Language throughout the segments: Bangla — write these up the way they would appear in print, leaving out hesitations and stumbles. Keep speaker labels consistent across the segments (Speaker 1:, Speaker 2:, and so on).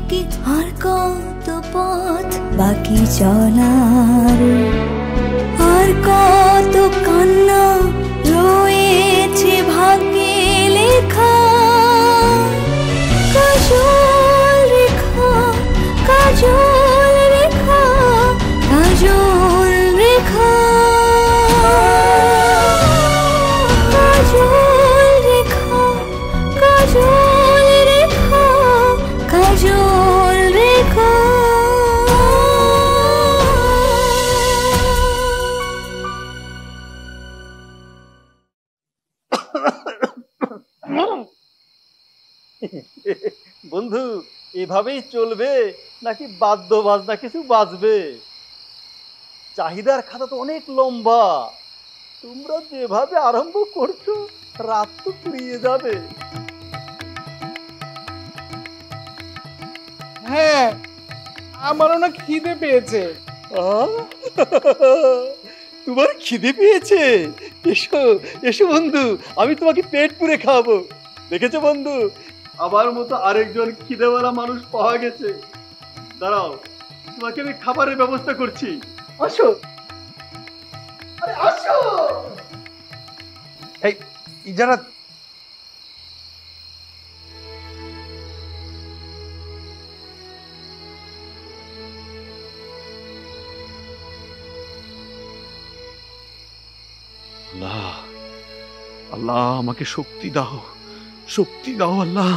Speaker 1: কি আর কত পথ বাকি চলার, আর কত কান্না রয়েছে ভাগ্যে লেখা। কাজল রেখা, কাজল রেখা, কাজল রেখা, কাজল রেখা, কাজল রেখা, কাজল রেখা।
Speaker 2: বন্ধু, এভাবেই চলবে নাকি বাদ্য বাজনা কিছু বাজবে? চাহিদার খাতা তো অনেক লম্বা, তোমরা যেভাবে আরম্ভ করছো রাত তো ফুরিয়ে যাবে।
Speaker 3: হ্যাঁ, আমারও না খিদে পেয়েছে।
Speaker 2: তোমার খিদে পেয়েছে? এসো এসো বন্ধু, আমি তোমাকে পেট পুরে খাওয়াবো। দেখেছো বন্ধু, আমার মতো আরেকজন খিদেওয়ালা মানুষ পাওয়া গেছে। দাঁড়াও, তোমাকে আমি খাবারের ব্যবস্থা করছি। আসো, আরে আসো।
Speaker 3: এই যারা
Speaker 2: আল্লাহ, আল্লাহ আমাকে শক্তি দাও, শক্তি দাও আল্লাহ।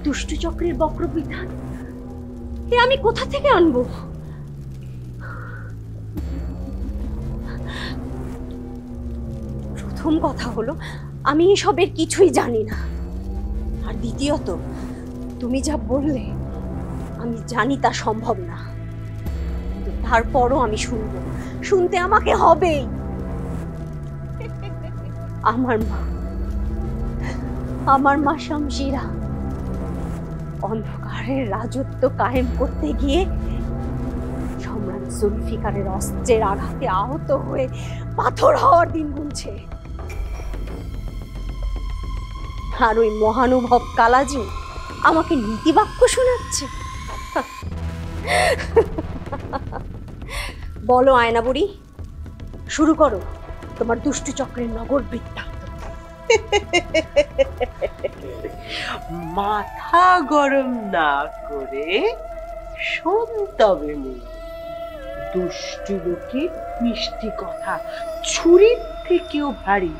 Speaker 4: দুষ্টু চক্রের বক্রবিধান এ আমি কোথা থেকে আনবো? প্রথম কথা হলো, আমি এসবের কিছুই জানি না। আর দ্বিতীয়ত, তুমি যা বললে আমি জানি তা সম্ভব না, কিন্তু তারপরও আমি শুনবো, শুনতে আমাকে হবেই। আমার মা শামশিরা অন্ধকারের রাজত্ব কায়েম করতে গিয়ে সম্রাট জুলফিকারের অস্ত্রের আঘাতে আহত হয়ে পাথর হওয়ার দিন গুনছে। আর ওই মহানুভব কালাজি আমাকে নীতিবাক্য শোনাচ্ছে। বলো আয়না বুড়ি, শুরু করো তোমার দুষ্টু চক্রের নগর বৃত্তান্ত।
Speaker 5: মাথা গরম না করে শোন তবে দুষ্টু লোকের মিষ্টি কথা ছুরির থেকেও ভারী।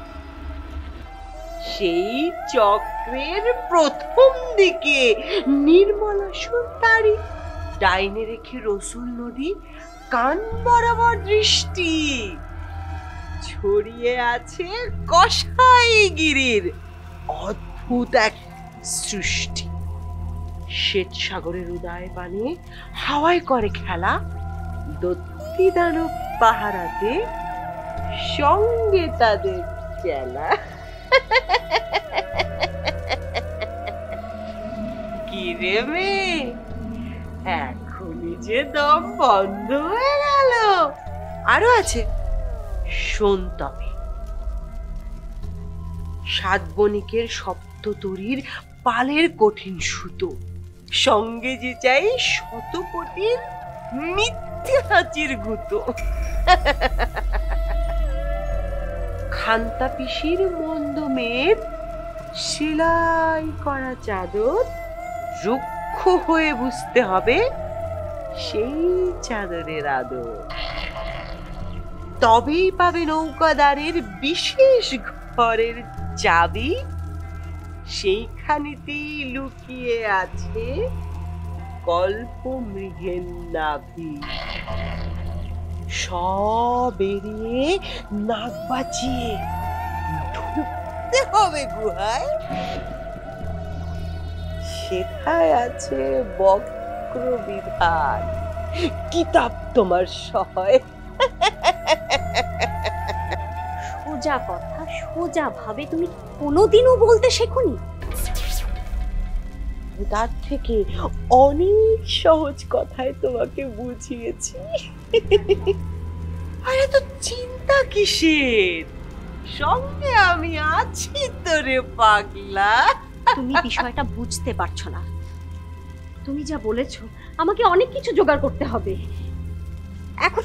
Speaker 5: সেই চক্রের প্রথম দিকে নির্মলা সুতারি ডাইনে রেখে রসুল নদী কান বরাবর দৃষ্টি ছড়িয়ে আছে কসাইগিরির অদ্ভুত এক সৃষ্টি। শ্বেত সাগরের উদয় পানে হাওয়ায় করে খেলা দত্তি দানব পাহারাতে, সঙ্গে তাদের চেলা। কি রে মেয়ে, এখনই যে দম বন্ধ হয়ে গেল? আরো আছে, শোন তবে। সাত বণিকের সপ্ততরীর পালের কঠিন সুতো, সঙ্গে যে চাই শত কোটির মিথ্যে হাঁচির গুতো। খান্তা পিসির মন্দ মেদ সেলাই করা চাদর, রুক্ষ হয়ে বুঝতে হবে সেই চাদরের আদর। তবেই পাবে নৌকাদারের বিশেষ ঘরের চাবি। সেইখানেতেই লুকিয়ে আছে কল্প মৃগের নাভি। সব এড়িয়ে নাক বাঁচিয়ে ঢুকতে হবে গুহায়। সেথায় আছে বক্রবিধান, কিতাব তোমার সহায়।
Speaker 4: সোজা কথা সোজা ভাবে তুমি কোনোদিনও বলতে শেখোনি?
Speaker 5: তার থেকে অনেক সহজ কথায় তোমাকে বুঝিয়েছি। আরে তো চিন্তা কিসের, সঙ্গে আমি আছি তো রে পাগলা।
Speaker 4: তুমি বিষয়টা বুঝতে পারছো না। তুমি যা বলেছো আমাকে অনেক কিছু জোগাড় করতে হবে। এখন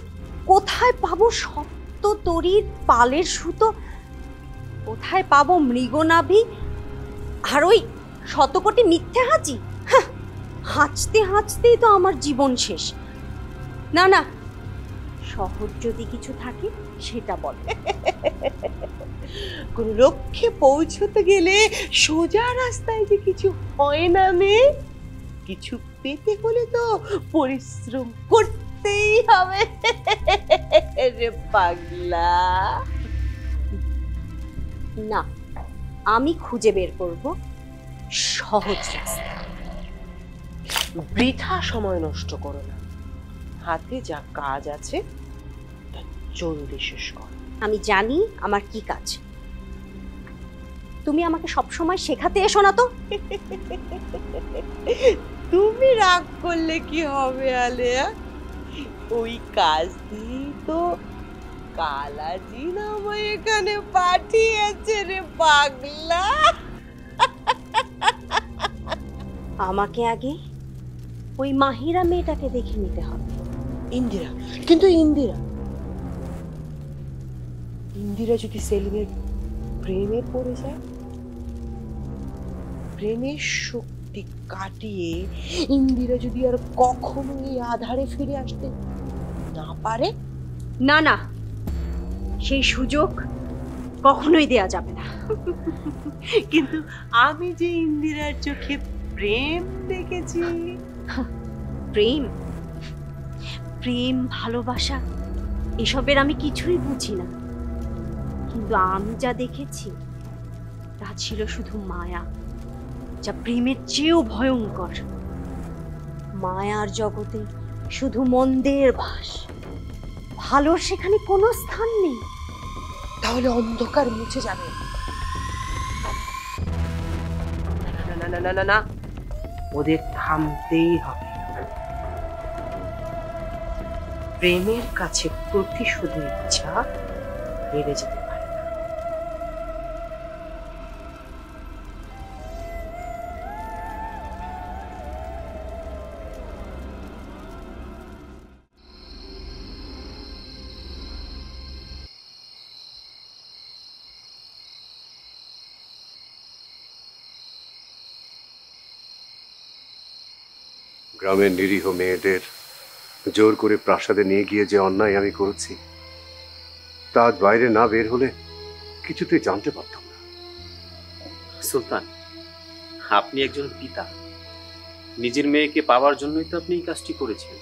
Speaker 4: কোথায় পাবো সপ্ত তরীর পালের সুতো, কোথায় পাবো মৃগনাভি, আর ওই শতকোটি মিথ্যে হাঁচি? হাঁচতে হাঁচতেই তো আমার জীবন শেষ। না না, সহজ যদি কিছু থাকে সেটা বল।
Speaker 5: কোন লক্ষ্যে পৌঁছতে গেলে সোজা রাস্তায় যে কিছু হয় না মেয়ে। কিছু পেতে হলে তো পরিশ্রম করতেই হবে রে পাগলা।
Speaker 4: না, আমি খুঁজে বের করব সহজ রাস্তা।
Speaker 5: বৃথা সময় নষ্ট করো না, হাতে যা কাজ আছে তা জলদি শেষ কর।
Speaker 4: আমি জানি আমার কি কাজ। তুমি আমাকে সব সময় শেখাতে এসো না তো।
Speaker 5: তুমি রাগ করলে কি হবে আলেয়া? ওই কাজ দিয়ে তো কালাজি নামে এখানে পাঠিয়েছে রে পাগলা।
Speaker 4: আমাকে আগে ওই মাহিরা মেয়েটাকে দেখে নিতে হবে।
Speaker 5: ইন্দিরা, কিন্তু ইন্দিরা যদি সেলিমের প্রেমে পড়ে যায়, প্রেমের শক্তি কাটিয়ে ইন্দিরা যদি আর কখনো এই আধারে ফিরে আসতে না পারে?
Speaker 4: না না, সেই সুযোগ কখনোই দেয়া যাবে না।
Speaker 5: কিন্তু আমি যে ইন্দিরার চোখে প্রেম দেখেছি।
Speaker 4: প্রেম প্রেম ভালোবাসা এসবের আমি কিছুই বুঝি না, কিন্তু আমি যা দেখেছি তা ছিল শুধু মায়া, যা প্রেমের চেয়েও ভয়ঙ্কর। মায়ার জগতে শুধু মন্দের বাস, ভালোর সেখানে কোনো স্থান নেই।
Speaker 5: তাহলে অন্ধকার মুছে যাবে। না না না না না, ওদের থামতেই হবে। প্রেমের কাছে প্রতিশোধের ইচ্ছা হেরে যেতে পারে না।
Speaker 2: গ্রামের নিরীহ মেয়েদের জোর করে প্রাসাদে নিয়ে গিয়ে যে অন্যায় আমি করেছি, তা আজ বাইরে না বের হলে কিছুতেই জানতে পারতাম না।
Speaker 6: সুলতান, আপনি একজন পিতা, নিজের মেয়েকে পাওয়ার জন্যই তো আপনি এই কাজটি করেছেন।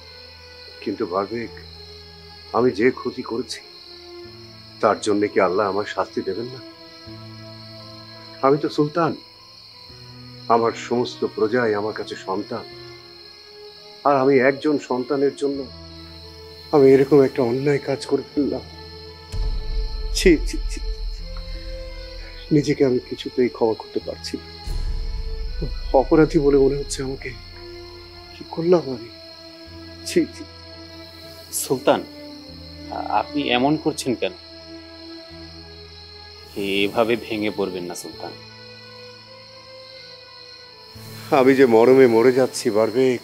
Speaker 2: কিন্তু বারবেক, আমি যে ক্ষতি করেছি তার জন্য কি আল্লাহ আমার শাস্তি দেবেন না? আমি তো সুলতান, আমার সমস্ত প্রজাই আমার কাছে সন্তান, আর আমি একজন সন্তানের জন্য আমি এরকম একটা অন্যায় কাজ করে ফেললাম। ছি ছি ছি, নিজেকে আমি কিছুতেই ক্ষমা করতে পারছি না। অপরাধী বলে মনে হচ্ছে আমাকে। কি করলাম আমি? ছি ছি।
Speaker 6: সুলতান, আপনি এমন করছেন কেন? এভাবে ভেঙে পড়বেন না সুলতান।
Speaker 2: আমি যে মরমে মরে যাচ্ছি বারবেক,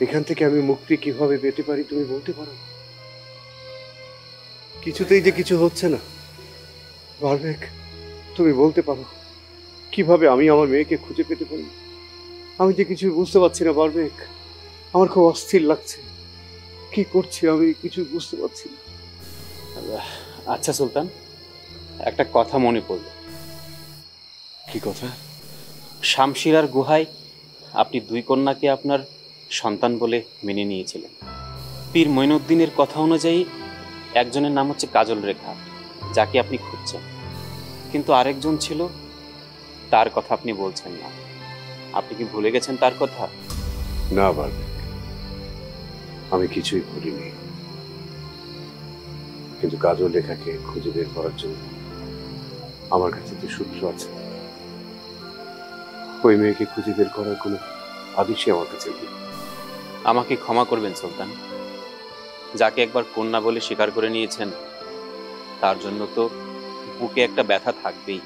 Speaker 2: এখান থেকে আমি মুক্তি কিভাবে পেতে পারি তুমি বলতে পারো? কিছুতেই যে কিছু হচ্ছে না বারবেক, তুমি বলতে পারো কিভাবে আমি আমার মেয়েকে খুঁজে পেতে পারি? আমি যে কিছু বুঝতে পারছি না বারবেক, আমার খুব অস্থির লাগছে। কি করছি আমি কিছু বুঝতে পারছি না।
Speaker 6: আচ্ছা সুলতান, একটা কথা মনে পড়ল।
Speaker 2: কি কথা?
Speaker 6: শামশিরার গুহায় আপনি দুই কন্যাকে আপনার সন্তান বলে মেনে নিয়েছিলেন। পীর মঈনুদ্দিনের কথা অনুযায়ী একজনের নাম হচ্ছে কাজল রেখা, যাকে আপনি খুঁজছেন, কিন্তু আরেকজন ছিল, তার কথা আপনি বলছেন না। আপনি কি ভুলে গেছেন তার কথা?
Speaker 7: না বারবেক, আমি কিছুই ভুলিনি, কিন্তু কাজল রেখাকে খুঁজে বের করার জন্য আমার কাছে তো সূত্র আছে। ওই মেয়েকে খুঁজে বের করার কোনো আদেশই আমার কাছে নেই।
Speaker 6: আমাকে ক্ষমা করবেন সুলতান, যাকে একবার কন্যা বলে স্বীকার করে নিয়েছেন, তার জন্য তো বুকে একটা ব্যথা থাকবেই।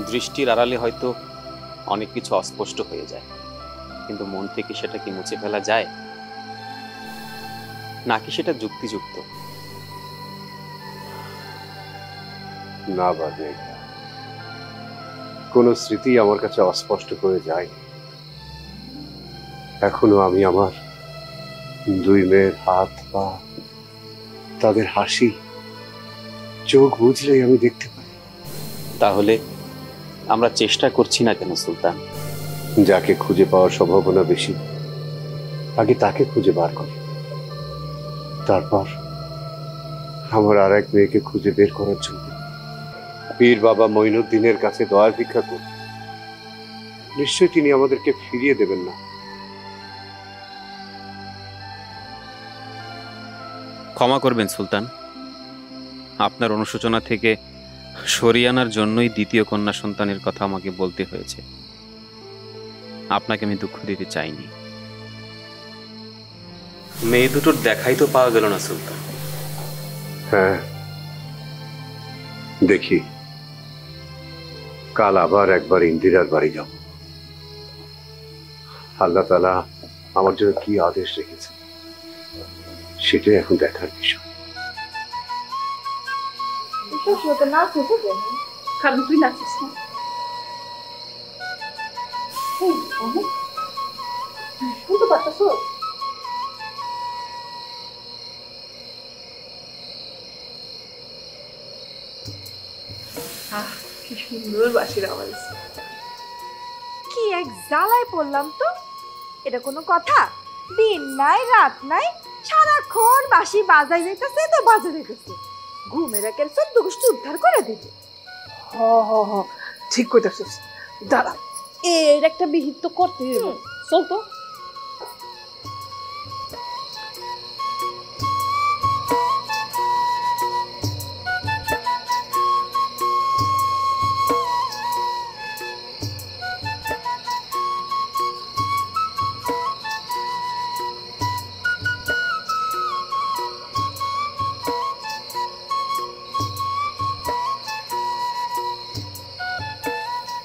Speaker 6: দৃষ্টির আড়ালে হয়তো অনেক কিছু অস্পষ্ট হয়ে যায়, কিন্তু মন থেকে সেটা কি মুছে ফেলা যায়, নাকি সেটা যুক্তিযুক্ত?
Speaker 7: না বারবেক, কোন স্মৃতি আমার কাছে অস্পষ্ট করে যায়। এখনো আমি আমার দুই মেয়ের হাত পা, তাদের হাসি, চোখ বুঝলেই আমি দেখতে পাই।
Speaker 6: তাহলে আমরা চেষ্টা করছি না কেন সুলতান?
Speaker 7: যাকে খুঁজে পাওয়ার সম্ভাবনা বেশি, আগে তাকে খুঁজে বার করে, তারপর আমার আর এক মেয়েকে খুঁজে বের করার জন্য পীর বাবা মঈনুদ্দিনের কাছে দয়া ভিক্ষা করি। নিশ্চয়ই তিনি আমাদেরকে ফিরিয়ে দেবেন না।
Speaker 6: ক্ষমা করবেন সুলতান, আপনার অনুশোচনা থেকে সরিয়ে আনার জন্যই দ্বিতীয় কন্যা সন্তানের কথা আমাকে বলতে হয়েছে। আপনাকে আমি দুঃখ দিতে চাইনি। মেয়ে দুটোর দেখাই তো পাওয়া গেল না সুলতান।
Speaker 7: হ্যাঁ, দেখি কাল আবার একবার ইন্দিরার বাড়ি যাব। আল্লাহ তাআলা আমার জন্য কি আদেশ রেখেছে সেটাই এখন দেখার বিষয়।
Speaker 1: কারণ তুই নাচিস না। শুনতে পারতেছ? কি সুন্দর বাঁশির আওয়াজ।
Speaker 8: কি এক জ্বালায় পড়লাম তো। এটা কোনো কথা? দিন নাই রাত নাই, সারাক্ষণ বাঁশি বাজাই যাইতেছে তো বাজা যাইতেছে। ঘুমের একের চোদ্দ গোষ্ঠী উদ্ধার করে দিবে।
Speaker 1: হ হ হ, ঠিক কইতাছিস। দাঁড়া, এর একটা বিহিত তো করতে হবে। চল তো।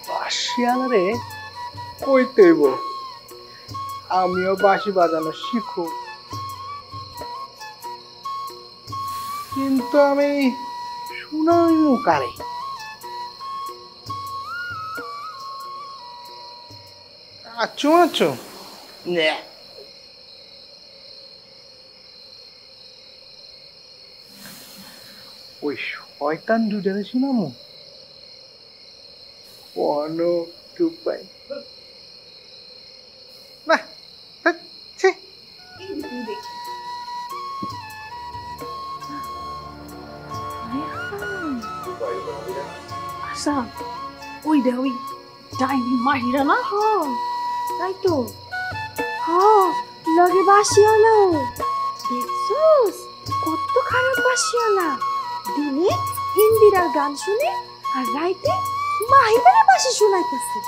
Speaker 3: বাঁশিয়ালারে কইতে হইব আমিও বাঁশি বাজানো শিখো, কিন্তু আমি শুনাইমু কারে? আচ্ছু আচ্ছু না, ওই শয়তান দুটারে শুনামু। কোনো উপায় না।
Speaker 1: আচ্ছা, ওইটা ওই ডাইনি মাহিরা না?
Speaker 8: হ, তাই তো। হ, লগে বাঁশিওয়ালা। দেখছস কত খারাপ বাঁশিওয়ালা। দিনে ইন্দিরার গান শুনে আর রাইতে মাহিরার বাঁশি শোনাইতেছে।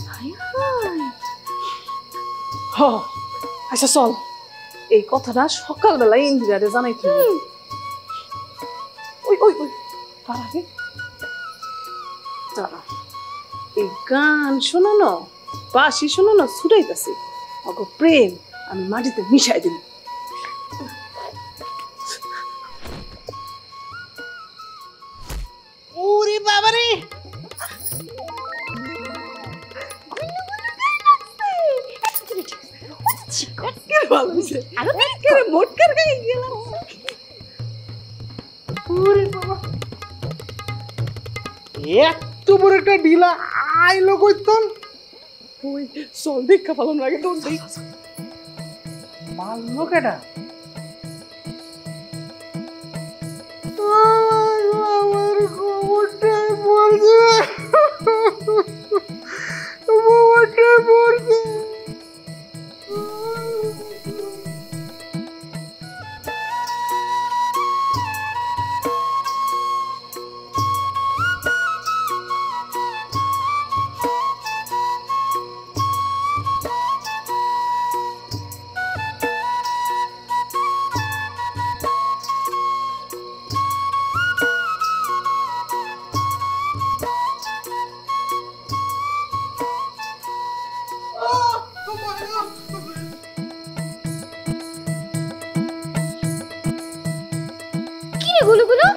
Speaker 8: হায় হায়।
Speaker 1: হ, আচ্ছা চল, এই কথাটা সকালবেলায় ইন্দিরারে জানাইতে হবে। ওই ওই ওই, তার আগে দাঁড়া, এই গান শোনানো বাঁশি শোনানো ছুটাইতেছে অগো প্রেম আমি মাটিতে মিশাই দিই।
Speaker 5: ওরে বাবারে,
Speaker 1: ভালো হয়েছে, মোটকার গায়ে গেলাম।
Speaker 3: এত বড় একটা ঢিলা আইলো কইতন
Speaker 1: ওই চল দেখা পালন লাগে তো
Speaker 3: মারলো কেডা? আমার খবরটা বলছে, খবরটা বলছে।
Speaker 9: কি রে গুলুগুলু,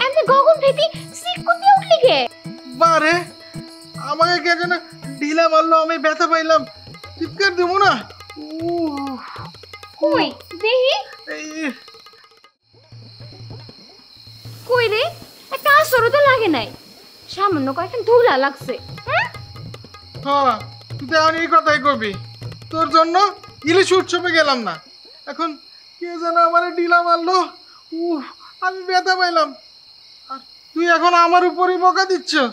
Speaker 9: এমনি গগন ভেতি সিক করতে উঠলি কে?
Speaker 3: বারে আমাকে কে যেন ঢিলা মারলো, আমি ব্যথা পাইলাম, চিৎকার দেবো না।
Speaker 9: কই দেহি,
Speaker 3: এই,
Speaker 9: কই রে, একটা আসরও তো লাগে নাই, সামান্য কয়েকটা ধুলা লাগছে।
Speaker 3: হ্যাঁ তুই তো এখন এই কথাই কবি, তোর জন্য ইলিশ উৎসবে গেলাম না, এখন কে যেন আমার ঢিলা মারলো, আমি ব্যথা পাইলাম, আর তুই এখন আমার উপরই বকা দিচ্ছিস।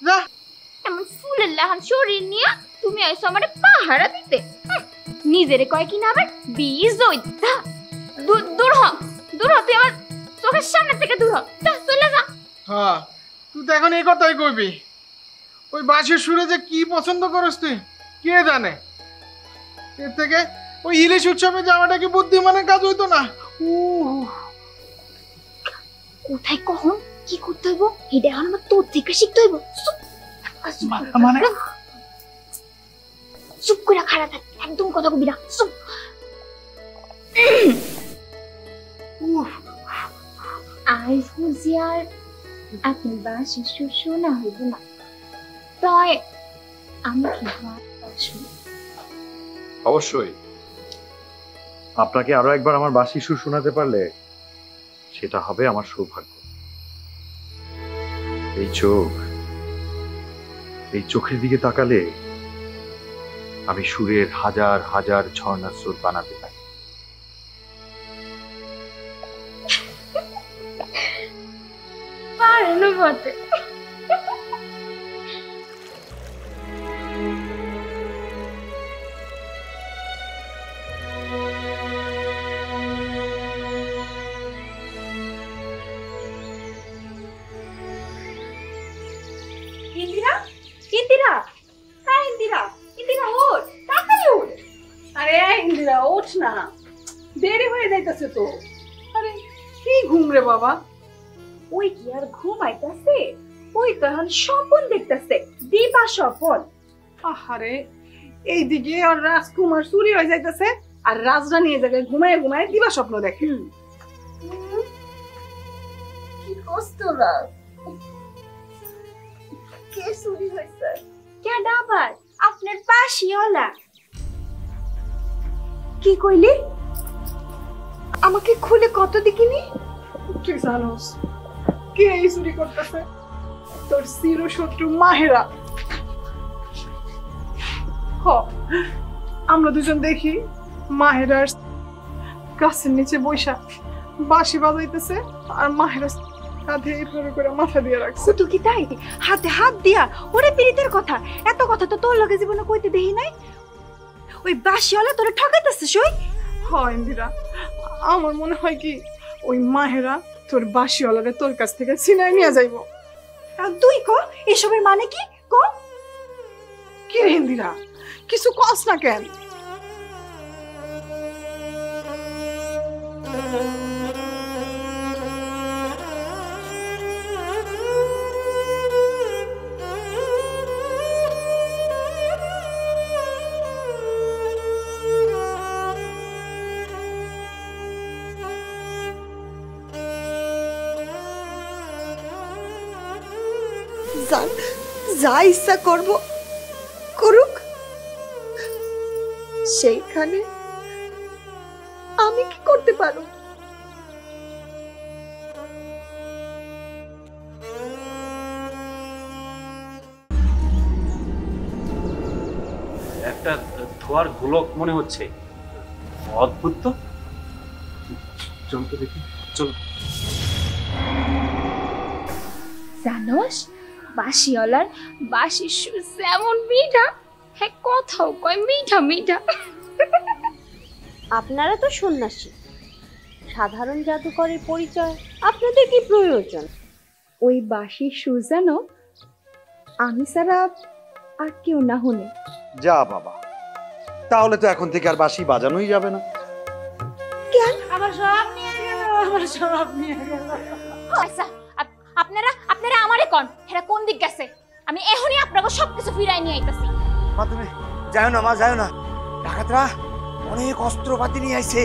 Speaker 3: যা,
Speaker 9: এমন ফুলের লাহান শরীর নিয়ে তুমি আইসো আমারে পাহারা দিতে। নিজেরে কয় কিনা আবার বীজ ওইতা। দূর হ, দূর হ, তুই আমার চোখের সামনে থেকে দূর হ, যা চলে যা।
Speaker 3: হ্যাঁ তুই তো এখন এই কথাই কবি, ওই বাঁশির সুরে যে কি পছন্দ করিস তুই কে জানে, এর থেকে ওই ইলিশ উৎসবে যাওয়াটা কি বুদ্ধিমানের কাজ হইতো না?
Speaker 9: কোথায় কখন কি করতে হইব এটা এখন আমার তোর থেকে শিখতে হইব।
Speaker 3: মানে
Speaker 9: চুপ করে খাড়া থাক, একদম কথা কবি না, চুপ। আজ বুঝি আর আপনি বাসি শোনা হইব না, তাই আমি কি
Speaker 10: অবশ্যই আপনাকে আরো একবার আমার বাঁশি সুর শোনাতে পারলে সেটা হবে আমার সৌভাগ্য। এই চোখ, এই চোখের দিকে তাকালে আমি সুরের হাজার হাজার ঝর্ণার স্রোত বানাতে পারি।
Speaker 9: পারেন বটে।
Speaker 8: ইন্দিরা, ইন্দিরা, হ্যাঁ ইন্দিরা, ইন্দিরা ওঠ, তাড়াতাড়ি ওঠ।
Speaker 1: আরে ইন্দিরা ওঠ না, দেরি হয়ে যাইতেছে তো। আরে কি ঘুম রে বাবা?
Speaker 8: ওই কি আর ঘুমাইতেছে, ওই তো এখন স্বপন দেখতেছে, দিবা স্বপন।
Speaker 1: আহারে এইদিকে আর রাজকুমার চুরি হয়ে যাইতেছে, আর রাজরানী এই জায়গায় ঘুমায় ঘুমায় দিবা স্বপ্ন দেখে।
Speaker 8: কি কষ্ট লাগ, কে চুরি হয়েছে? কেডা আবার? আপনার পাশিওলা। কি কইলি? আমাকে খুলে কত দেখিনি?
Speaker 1: তুই জানোস কে এই চুরি করতেছে? তোর চির শত্রু মাহেরা। হ, আমরা দুজন দেখি মাহেরার গাছের নিচে বৈশা বাঁশি বাজাইতেছে, আর মাহেরা কাঁধে এইভাবে করে মাথা দিয়ে রাখছে।
Speaker 8: শুধু কি তাই? হাতে হাত দিয়া ওরে পীড়িতের কথা, এত কথা তো তোর লগে জীবনে কইতে দেই নাই। ওই বাসিওয়ালা তোরে ঠকাইতেছে সই।
Speaker 1: হয় ইন্দিরা, আমার মনে হয় কি ওই মাহেরা তোর বাঁশিওয়ালারে তোর কাছ থেকে ছিনাই নিয়ে যাইব।
Speaker 8: তুই ক এসবের মানে কি? ক
Speaker 1: কি রে ইন্দিরা, কিছু কস না কেন?
Speaker 8: যা ইচ্ছা করব করুক, সেইখানে আমি কি করতে পারো?
Speaker 6: একটা ধোয়ার গোলক মনে হচ্ছে। অদ্ভুত তো। চল তো দেখি, চল।
Speaker 9: জানোস বাঁশিওয়ালার বাঁশির সুর যেমন মিঠা, হ্যাঁ কথাও কয় মিঠা মিঠা।
Speaker 4: আপনারা তো সন্ন্যাসী, সাধারণ জাদুকরের পরিচয় আপনাদের কি প্রয়োজন?
Speaker 8: ওই বাঁশির সুর যেন আমি ছাড়া আর কেউ না শুনে।
Speaker 2: যা বাবা, তাহলে তো এখন থেকে আর বাঁশি বাজানোই যাবে না।
Speaker 9: আচ্ছা আপনারা আপনারা আমারে কোন হেরা কোন দিক গেছে? আমি এখনই আপনাকে সবকিছু ফিরাই নিয়ে আইতাছি।
Speaker 11: মা তুমি যাও না, মা যাও না, ডাকাতরা অনেক অস্ত্রপাতি নিয়ে আইছে,